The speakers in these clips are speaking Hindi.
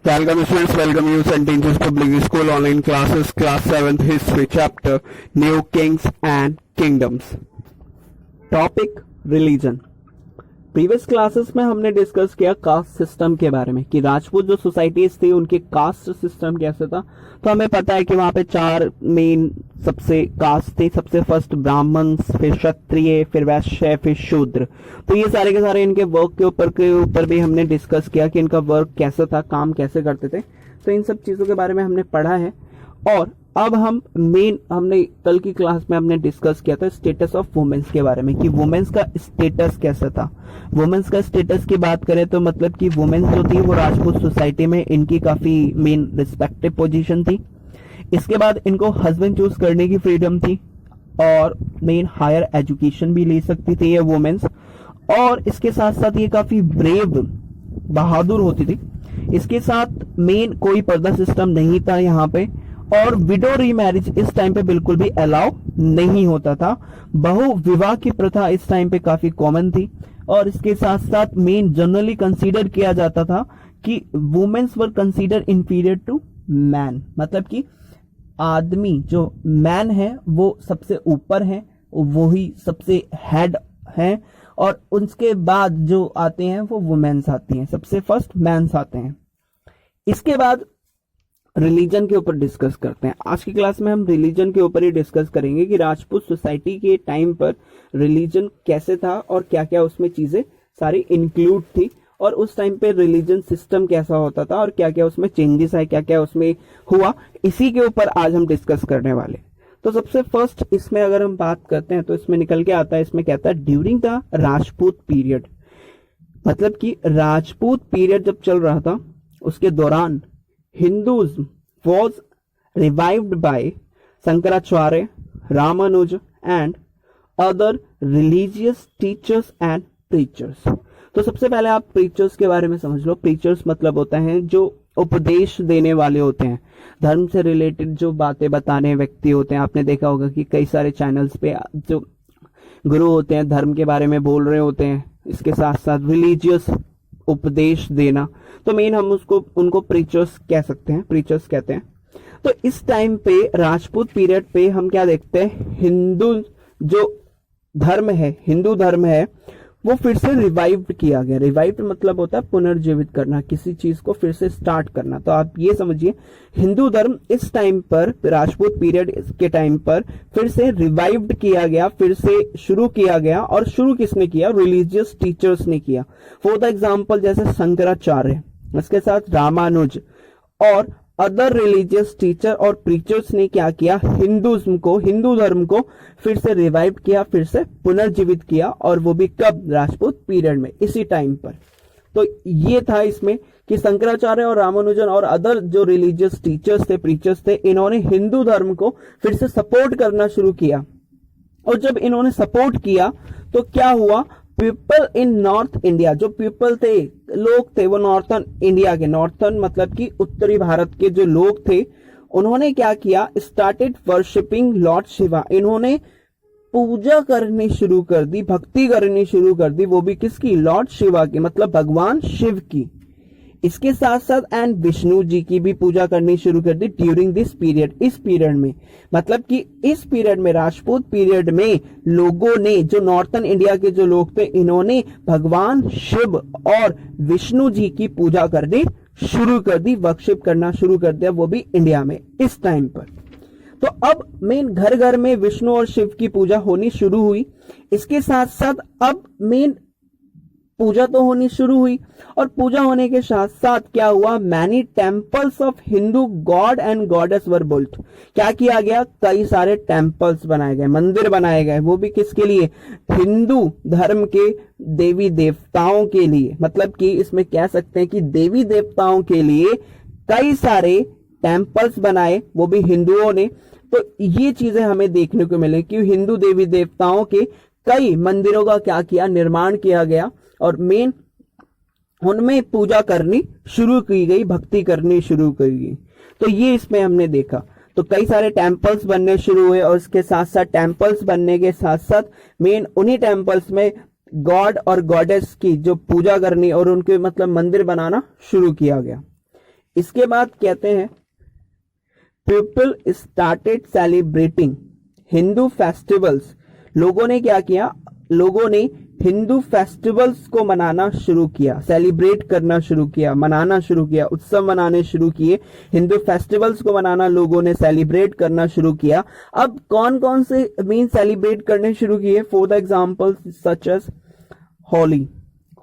Welcome students, welcome you St. Teachers Public School online classes, class 7th history chapter, New Kings and Kingdoms. Topic religion. Previous classes में हमने डिस्कस किया कास्ट सिस्टम के बारे में कि राजपूत जो सोसाइटीज थी उनके कास्ट सिस्टम कैसे था। तो हमें पता है कि वहां पे 4 मेन सबसे कास्ट थे। सबसे फर्स्ट ब्राह्मण, फिर क्षत्रिय, फिर वैश्य, फिर शूद्र। तो ये सारे के सारे इनके वर्क के ऊपर भी हमने डिस्कस किया कि इनका वर्क कैसा था, काम कैसे करते थे। तो इन सब चीजों के बारे में हमने पढ़ा है। और अब हमने कल की क्लास में हमने डिस्कस किया था स्टेटस ऑफ वुमेन्स के बारे में कि वुमेन्स का स्टेटस कैसा था। वुमेन्स का स्टेटस की बात करें तो मतलब कि वुमेन्स जो थी वो राजपूत सोसाइटी में इनकी काफी मेन रिस्पेक्टिव पोजीशन थी। इसके बाद इनको हस्बैंड चूज करने की फ्रीडम थी और मेन हायर एजुकेशन भी ले सकती थी ये वुमेन्स। और इसके साथ साथ ये काफी ब्रेव, बहादुर होती थी। इसके साथ मेन कोई पर्दा सिस्टम नहीं था यहाँ पे, और विडो रीमैरिज इस टाइम पे बिल्कुल भी अलाउ नहीं होता था। बहु विवाह की प्रथा इस टाइम पे काफी कॉमन थी। और इसके साथ साथ मेन जनरली कंसीडर किया जाता था कि women's were consider inferior to man, मतलब कि आदमी जो मैन है वो सबसे ऊपर है, वही सबसे हेड है, और उसके बाद जो आते हैं वो वुमेन्स आती हैं। सबसे फर्स्ट मैंस आते हैं। इसके बाद रिलीजन के ऊपर डिस्कस करते हैं। आज की क्लास में हम रिलीजन के ऊपर ही डिस्कस करेंगे कि राजपूत सोसाइटी के टाइम पर रिलीजन कैसे था और क्या क्या उसमें चीजें सारी इंक्लूड थी, और उस टाइम पे रिलीजन सिस्टम कैसा होता था और क्या क्या उसमें चेंजेस है, क्या क्या उसमें हुआ, इसी के ऊपर आज हम डिस्कस करने वाले। तो सबसे फर्स्ट इसमें अगर हम बात करते हैं तो इसमें निकल के आता है, इसमें कहता है ड्यूरिंग द राजपूत पीरियड, मतलब कि राजपूत पीरियड जब चल रहा था उसके दौरान Hinduism was revived by Shankaracharya, Ramanuja and other religious teachers and preachers. तो सबसे पहले आप preachers के बारे में समझ लो। preachers मतलब होता है जो उपदेश देने वाले होते हैं, धर्म से रिलेटेड जो बातें बताने व्यक्ति होते हैं। आपने देखा होगा कि कई सारे चैनल्स पे जो गुरु होते हैं धर्म के बारे में बोल रहे होते हैं, इसके साथ साथ रिलीजियस उपदेश देना। तो मेन हम उनको प्रीचर्स कह सकते हैं, प्रीचर्स कहते हैं। तो इस टाइम पे राजपूत पीरियड पे हम क्या देखते हैं, हिंदू जो धर्म है, हिंदू धर्म है, वो फिर से रिवाइव किया गया। रिवाइव मतलब होता है पुनर्जीवित करना, किसी चीज को फिर से स्टार्ट करना। तो आप ये समझिए हिंदू धर्म इस टाइम पर, राजपूत पीरियड के टाइम पर फिर से रिवाइव्ड किया गया, फिर से शुरू किया गया। और शुरू किसने किया? रिलीजियस टीचर्स ने किया। फॉर द एग्जाम्पल जैसे शंकराचार्य, इसके साथ रामानुज और अदर रिलीजियस टीचर और प्रीचर्स ने क्या किया, हिंदुज्म को, हिंदू धर्म को फिर से रिवाइव किया, फिर से पुनर्जीवित किया। और वो भी कब? राजपूत पीरियड में, इसी टाइम पर। तो ये था इसमें कि शंकराचार्य और रामानुजन और अदर जो रिलीजियस टीचर्स थे, प्रीचर्स थे, इन्होंने हिंदू धर्म को फिर से सपोर्ट करना शुरू किया। और जब इन्होंने सपोर्ट किया तो क्या हुआ, पीपल इन नॉर्थ इंडिया, जो पीपल थे, लोग थे, वो नॉर्थन इंडिया के, नॉर्थन मतलब कि उत्तरी भारत के जो लोग थे, उन्होंने क्या किया, स्टार्टेड वर्शिपिंग लॉर्ड शिवा। इन्होंने पूजा करनी शुरू कर दी, भक्ति करनी शुरू कर दी, वो भी किसकी? लॉर्ड शिवा की, मतलब भगवान शिव की। इसके साथ साथ एंड विष्णु जी की भी पूजा करनी शुरू कर दी ड्यूरिंग दिस पीरियड, इस पीरियड में। मतलब कि इस पीरियड में, राजपूत पीरियड में, लोगों ने, जो नॉर्थन इंडिया के जो लोग थे, इन्होंने भगवान शिव और विष्णु जी की पूजा करनी शुरू कर दी, वर्शिप करना शुरू कर दिया, वो भी इंडिया में इस टाइम पर। तो अब मेन घर घर में विष्णु और शिव की पूजा होनी शुरू हुई। इसके साथ साथ अब मेन पूजा तो होनी शुरू हुई, और पूजा होने के साथ साथ क्या हुआ, many temples of Hindu God and goddess were built. क्या किया गया, कई सारे टेम्पल्स बनाए गए, मंदिर बनाए गए, वो भी किसके लिए? हिंदू धर्म के देवी देवताओं के लिए। मतलब कि इसमें कह सकते हैं कि देवी देवताओं के लिए कई सारे टेम्पल्स बनाए, वो भी हिंदुओं ने। तो ये चीजें हमें देखने को मिले कि हिंदू देवी देवताओं के कई मंदिरों का क्या किया, निर्माण किया गया, और मेन उनमें पूजा करनी शुरू की गई, भक्ति करनी शुरू की गई। तो ये इसमें हमने देखा। तो कई सारे टेम्पल्स बनने शुरू हुए, और इसके साथ साथ टेम्पल्स बनने के साथ साथ मेन उन्हीं टेम्पल्स में गॉड और गॉडेस की जो पूजा करनी और उनके मतलब मंदिर बनाना शुरू किया गया। इसके बाद कहते हैं people started celebrating Hindu festivals. लोगों ने क्या किया, लोगों ने हिंदू फेस्टिवल्स को मनाना शुरू किया, सेलिब्रेट करना शुरू किया, मनाना शुरू किया, उत्सव मनाने शुरू किए। हिंदू फेस्टिवल्स को मनाना लोगों ने सेलिब्रेट करना शुरू किया। अब कौन कौन से मीन सेलिब्रेट करने शुरू किए? For the example such as Holi,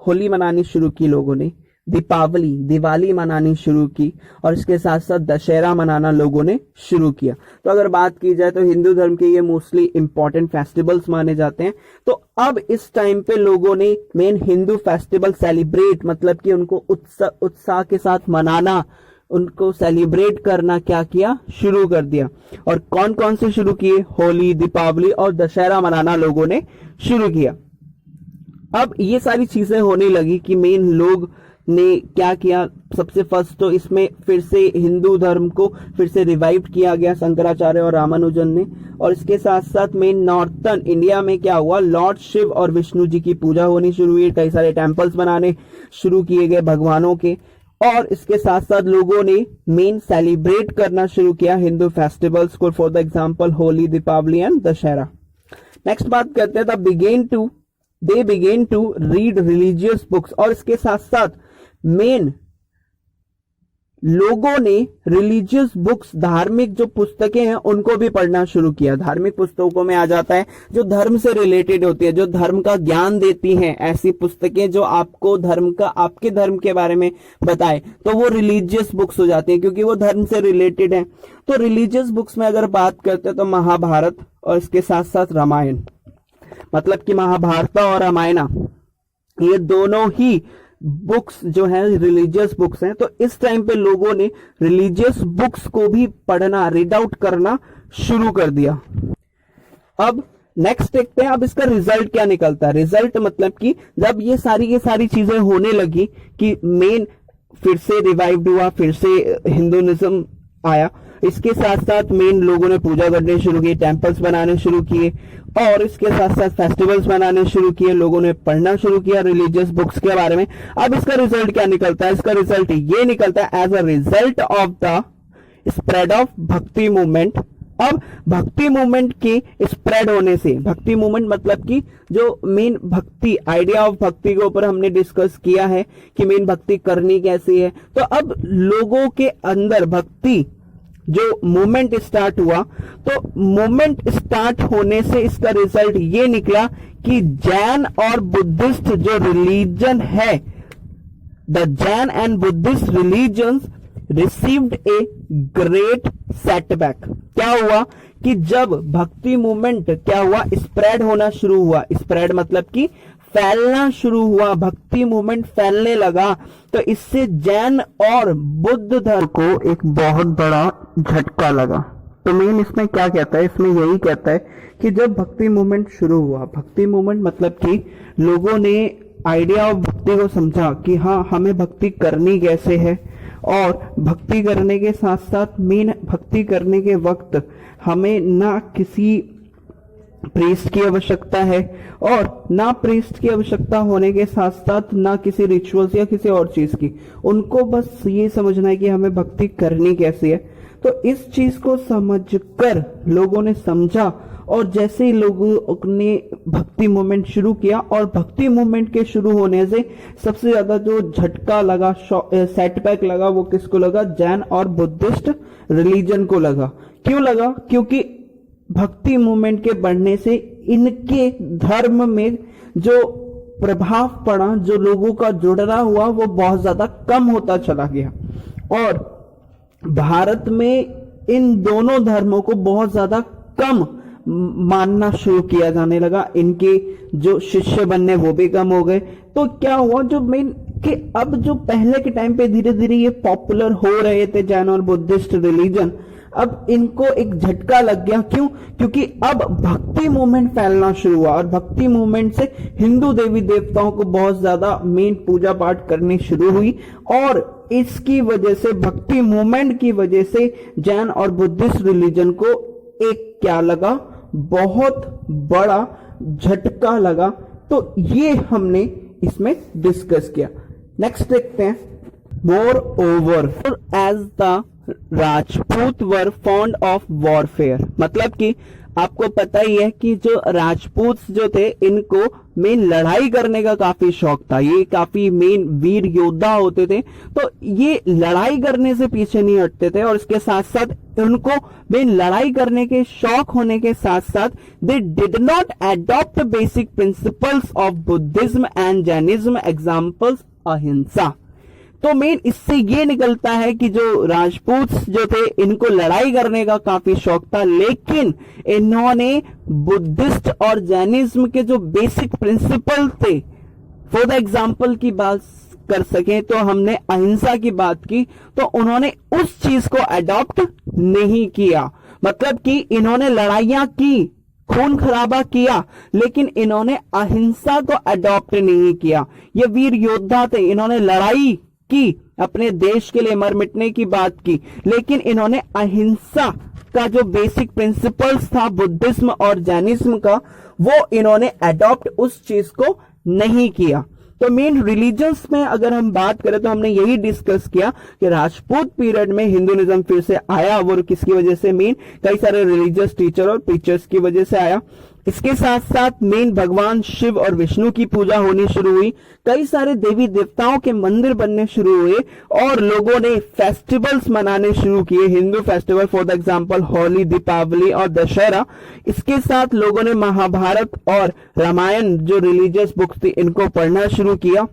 Holi मनानी शुरू की लोगों ने, दीपावली, दिवाली मनानी शुरू की, और इसके साथ साथ दशहरा मनाना लोगों ने शुरू किया। तो अगर बात की जाए तो हिंदू धर्म के ये मोस्टली इंपॉर्टेंट फेस्टिवल्स माने जाते हैं। तो अब इस टाइम पे लोगों ने मेन हिंदू फेस्टिवल सेलिब्रेट, मतलब कि उनको उत्साह के साथ मनाना, उनको सेलिब्रेट करना क्या किया, शुरू कर दिया। और कौन कौन से शुरू किए? होली, दीपावली और दशहरा मनाना लोगों ने शुरू किया। अब ये सारी चीजें होने लगी कि मेन लोग ने क्या किया, सबसे फर्स्ट तो इसमें फिर से हिंदू धर्म को फिर से रिवाइव किया गया शंकराचार्य और रामानुजन ने। और इसके साथ साथ मेन नॉर्थर्न इंडिया में क्या हुआ, लॉर्ड शिव और विष्णु जी की पूजा होनी शुरू हुई, कई सारे टेम्पल्स बनाने शुरू किए गए भगवानों के। और इसके साथ साथ लोगों ने मेन सेलिब्रेट करना शुरू किया हिंदू फेस्टिवल्स को, for the example Holi, Deepawali and Dussehra. Next बात करते हैं they begin to read religious books. और इसके साथ साथ मेन लोगों ने रिलीजियस बुक्स, धार्मिक जो पुस्तकें हैं उनको भी पढ़ना शुरू किया। धार्मिक पुस्तकों में आ जाता है जो धर्म से रिलेटेड होती है, जो धर्म का ज्ञान देती हैं, ऐसी पुस्तकें जो आपको धर्म का, आपके धर्म के बारे में बताए, तो वो रिलीजियस बुक्स हो जाती हैं क्योंकि वो धर्म से रिलेटेड है। तो रिलीजियस बुक्स में अगर बात करते हैं तो महाभारत और इसके साथ साथ रामायण, मतलब कि महाभारत और रामायण, ये दोनों ही बुक्स जो है रिलीजियस बुक्स हैं। तो इस टाइम पे लोगों ने रिलीजियस बुक्स को भी पढ़ना, रीड आउट करना शुरू कर दिया। अब नेक्स्ट देखते हैं अब इसका रिजल्ट क्या निकलता है। रिजल्ट मतलब कि जब ये सारी चीजें होने लगी कि मेन फिर से रिवाइव्ड हुआ, फिर से हिंदुइज्म आया, इसके साथ साथ मेन लोगों ने पूजा करने शुरू की, टेम्पल्स बनाने शुरू किए, और इसके साथ साथ फेस्टिवल्स बनाने शुरू किए, लोगों ने पढ़ना शुरू किया रिलीजियस बुक्स के बारे में। अब इसका रिजल्ट क्या निकलता है? इसका रिजल्ट ये निकलता है as a result of the spread of bhakti movement. अब भक्ति मूवमेंट के स्प्रेड होने से, भक्ति मूवमेंट मतलब कि जो मेन भक्ति, आइडिया ऑफ भक्ति के ऊपर हमने डिस्कस किया है कि मेन भक्ति करनी कैसी है। तो अब लोगों के अंदर भक्ति जो मूवमेंट स्टार्ट हुआ, तो मूवमेंट स्टार्ट होने से इसका रिजल्ट ये निकला कि जैन और बुद्धिस्ट जो रिलीजन है, the Jain and Buddhist religions received a great setback. क्या हुआ कि जब भक्ति मूवमेंट क्या हुआ, स्प्रेड होना शुरू हुआ, स्प्रेड मतलब कि फैलना शुरू हुआ, भक्ति मूवमेंट फैलने लगा, तो इससे जैन और बुद्ध धर्म को एक बहुत बड़ा झटका लगा। तो मेन इसमें क्या कहता है, इसमें यही कहता है कि जब भक्ति मूवमेंट शुरू हुआ, भक्ति मूवमेंट मतलब कि लोगों ने आइडिया ऑफ भक्ति को समझा कि हाँ हमें भक्ति करनी कैसे है, और भक्ति करने के साथ साथ मेन भक्ति करने के वक्त हमें ना किसी प्रीस्ट की आवश्यकता है, और ना प्रीस्ट की आवश्यकता होने के साथ साथ ना किसी रिचुअल्स या किसी और चीज की, उनको बस ये समझना है कि हमें भक्ति करनी कैसी है। तो इस चीज को समझकर लोगों ने समझा, और जैसे ही लोगों ने भक्ति मूवमेंट शुरू किया, और भक्ति मूवमेंट के शुरू होने से सबसे ज्यादा जो झटका लगा, सेटबैक लगा, वो किसको लगा? जैन और बुद्धिस्ट रिलीजन को लगा। क्यों लगा? क्योंकि भक्ति मूवमेंट के बढ़ने से इनके धर्म में जो प्रभाव पड़ा, जो लोगों का जुड़ना हुआ, वो बहुत ज्यादा कम होता चला गया, और भारत में इन दोनों धर्मों को बहुत ज्यादा कम मानना शुरू किया जाने लगा। इनके जो शिष्य बनने वो भी कम हो गए। तो क्या हुआ, जो मेन कि अब जो पहले के टाइम पे धीरे धीरे ये पॉपुलर हो रहे थे जैन और बुद्धिस्ट रिलीजन, अब इनको एक झटका लग गया। क्यों? क्योंकि अब भक्ति मूवमेंट फैलना शुरू हुआ, और भक्ति मूवमेंट से हिंदू देवी देवताओं को बहुत ज्यादा मेन पूजा पाठ करनी शुरू हुई, और इसकी वजह से, भक्ति मूवमेंट की वजह से जैन और बुद्धिस्ट रिलीजन को एक क्या लगा, बहुत बड़ा झटका लगा। तो ये हमने इसमें डिस्कस किया। नेक्स्ट देखते हैं Moreover, as the Rajput were fond of warfare, मतलब कि आपको पता ही है कि जो राजपूत जो थे इनको मेन लड़ाई करने का काफी शौक था, ये काफी मेन वीर योद्धा होते थे, तो ये लड़ाई करने से पीछे नहीं हटते थे। और इसके साथ साथ उनको मेन लड़ाई करने के शौक होने के साथ साथ they did not adopt basic principles of Buddhism and Jainism, examples अहिंसा। तो मेन इससे ये निकलता है कि जो राजपूत जो थे इनको लड़ाई करने का काफी शौक था, लेकिन इन्होंने बुद्धिस्ट और जैनिज्म के जो बेसिक प्रिंसिपल थे, फॉर द एग्जाम्पल की बात कर सके तो हमने अहिंसा की बात की, तो उन्होंने उस चीज को अडॉप्ट नहीं किया। मतलब कि इन्होंने लड़ाइयां की, खून खराबा किया, लेकिन इन्होंने अहिंसा को अडॉप्ट नहीं किया। ये वीर योद्धा थे, इन्होंने लड़ाई की, अपने देश के लिए मर मिटने की बात की, लेकिन इन्होंने अहिंसा का जो बेसिक प्रिंसिपल्स था बुद्धिज्म और जैनिज्म का, वो इन्होंने अडॉप्ट उस चीज को नहीं किया। तो मेन रिलीजन्स में अगर हम बात करें तो हमने यही डिस्कस किया कि राजपूत पीरियड में हिंदुइज्म फिर से आया, वो किसकी वजह से, मेन कई सारे रिलीजियस टीचर और प्रीचर्स की वजह से आया। इसके साथ साथ मेन भगवान शिव और विष्णु की पूजा होनी शुरू हुई, कई सारे देवी देवताओं के मंदिर बनने शुरू हुए और लोगों ने फेस्टिवल्स मनाने शुरू किए, Hindu festival for the example Holi, Deepavali और दशहरा। इसके साथ लोगों ने महाभारत और रामायण जो रिलीजियस बुक्स थी इनको पढ़ना शुरू किया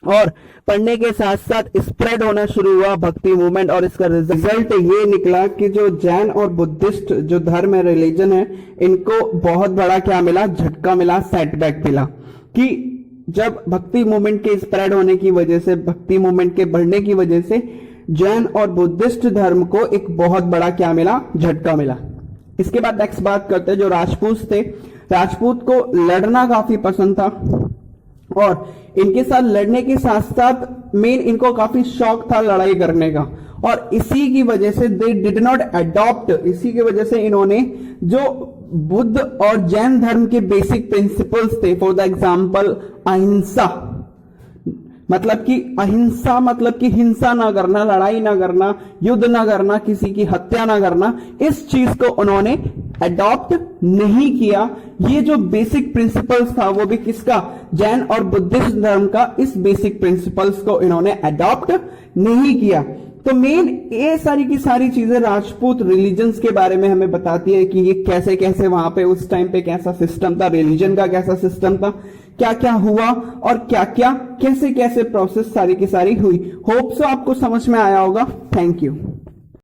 और पढ़ने के साथ साथ स्प्रेड होना शुरू हुआ भक्ति मूवमेंट, और इसका रिजल्ट ये निकला कि जो जैन और बुद्धिस्ट जो धर्म है, रिलीजन है, इनको बहुत बड़ा क्या मिला, झटका मिला, सेटबैक मिला। कि जब भक्ति मूवमेंट के स्प्रेड होने की वजह से, भक्ति मूवमेंट के बढ़ने की वजह से जैन और बुद्धिस्ट धर्म को एक बहुत बड़ा क्या मिला, झटका मिला। इसके बाद नेक्स्ट बात करते हैं जो राजपूत थे। राजपूत को लड़ना काफी पसंद था और इनके साथ लड़ने के साथ साथ मेन इनको काफी शौक था लड़ाई करने का, और इसी की वजह से दे डिड नॉट अडॉप्ट, इसी की वजह से इन्होंने जो बुद्ध और जैन धर्म के बेसिक प्रिंसिपल्स थे, फॉर द एग्जाम्पल अहिंसा, मतलब कि अहिंसा मतलब कि हिंसा ना करना, लड़ाई ना करना, युद्ध ना करना, किसी की हत्या ना करना, इस चीज को उन्होंने अडॉप्ट नहीं किया। ये जो बेसिक प्रिंसिपल्स था वो भी किसका, जैन और बुद्धिस्ट धर्म का, इस बेसिक प्रिंसिपल्स को इन्होंने अडॉप्ट नहीं किया। तो मेन ये सारी की सारी चीजें राजपूत रिलीजन्स के बारे में हमें बताती है कि ये कैसे कैसे वहां पे उस टाइम पे कैसा सिस्टम था, रिलीजन का कैसा सिस्टम था, क्या क्या हुआ और क्या क्या कैसे कैसे प्रोसेस सारी की सारी हुई। होप सो आपको समझ में आया होगा। Thank you.